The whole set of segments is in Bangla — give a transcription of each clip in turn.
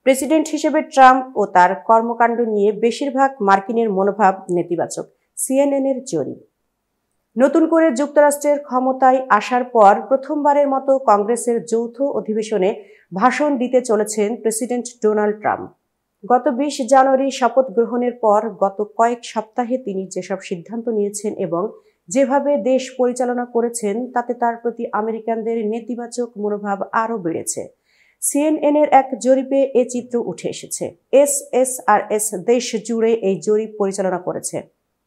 প্রেসিডেন্ট হিসেবে ট্রাম্প ও তার কর্মকাণ্ড নিয়ে বেশিরভাগ মার্কিনের মনোভাব নেতিবাচক। সিএনএনের জরিপ। নতুন করে যুক্তরাষ্ট্রের ক্ষমতায় আসার পর প্রথমবারের মতো কংগ্রেসের যৌথ অধিবেশনে ভাষণ দিতে চলেছেন প্রেসিডেন্ট ডোনাল্ড ট্রাম্প। গত 20 জানুয়ারি শপথ গ্রহণের পর গত কয়েক সপ্তাহে তিনি যেসব সিদ্ধান্ত নিয়েছেন এবং যেভাবে দেশ পরিচালনা করেছেন তাতে তার প্রতি আমেরিকানদের নেতিবাচক মনোভাব আরও বেড়েছে। সিএনএনের এক জরিপে এ চিত্র উঠে এসেছে। এসএসআরএস দেশ জুড়ে এই জরিপ পরিচালনা করেছে।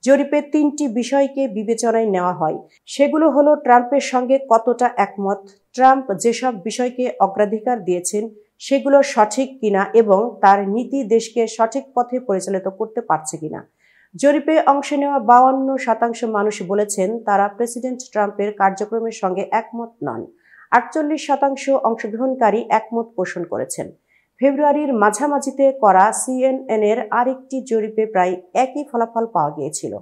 জরিপে 3টি বিষয়কে বিবেচনায় নেওয়া হয়। সেগুলো হলো ট্রাম্পের সঙ্গে কতটা একমত, ট্রাম্প যেসব বিষয়কে অগ্রাধিকার দিয়েছেন সেগুলো সঠিক কিনা এবং তার নীতি দেশকে সঠিক পথে পরিচালিত করতে পারছে কিনা। জরিপে অংশ নেওয়া 52% মানুষ বলেছেন তারা প্রেসিডেন্ট ট্রাম্পের কার্যক্রমের সঙ্গে একমত নন। 48% অংশগ্রহণকারী একমত পোষণ করেছেন। ফেব্রুয়ারির মাঝামাঝিতে করা সিএনএনের আরেকটি জরিপে প্রায় একই ফলাফল পাওয়া গিয়েছিল।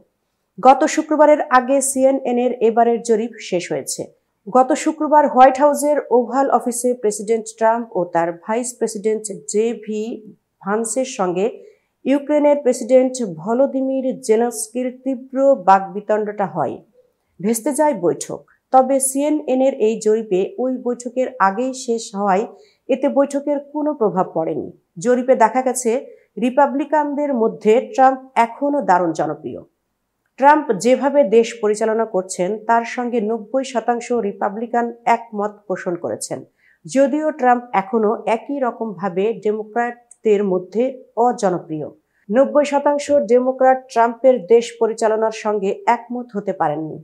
গত শুক্রবারের আগে সিএনএনের এবারের জরিপ শেষ হয়েছে। গত শুক্রবার হোয়াইট হাউসের ওভাল অফিসে প্রেসিডেন্ট ট্রাম্প ও তার ভাইস প্রেসিডেন্ট জে.ভি. ভান্সের সঙ্গে ইউক্রেনের প্রেসিডেন্ট ভলোদিমির জেলেনস্কির তীব্র বাকবিতণ্ডা হয়। ভেস্তে যায় বৈঠক। তবে সিএনএনের এই জরিপে ওই বৈঠকের আগেই শেষ হওয়ায় এতে বৈঠকের কোনো প্রভাব পড়েনি। জরিপে দেখা গেছে রিপাবলিকানদের মধ্যে ট্রাম্প এখনও দারুণ জনপ্রিয়। ট্রাম্প যেভাবে দেশ পরিচালনা করছেন তার সঙ্গে 90% রিপাবলিকান একমত পোষণ করেছেন। যদিও ট্রাম্প এখনও একই রকমভাবে ডেমোক্র্যাটদের মধ্যে অজনপ্রিয়। 90% ডেমোক্র্যাট ট্রাম্পের দেশ পরিচালনার সঙ্গে একমত হতে পারেননি।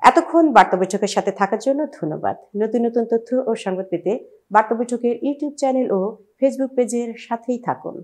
এতক্ষণ বার্তা বৈঠকের সাথে থাকার জন্য ধন্যবাদ। নতুন নতুন তথ্য ও সংবাদ পেতে বার্তা বৈঠকের ইউটিউব চ্যানেল ও ফেসবুক পেজের সাথেই থাকুন।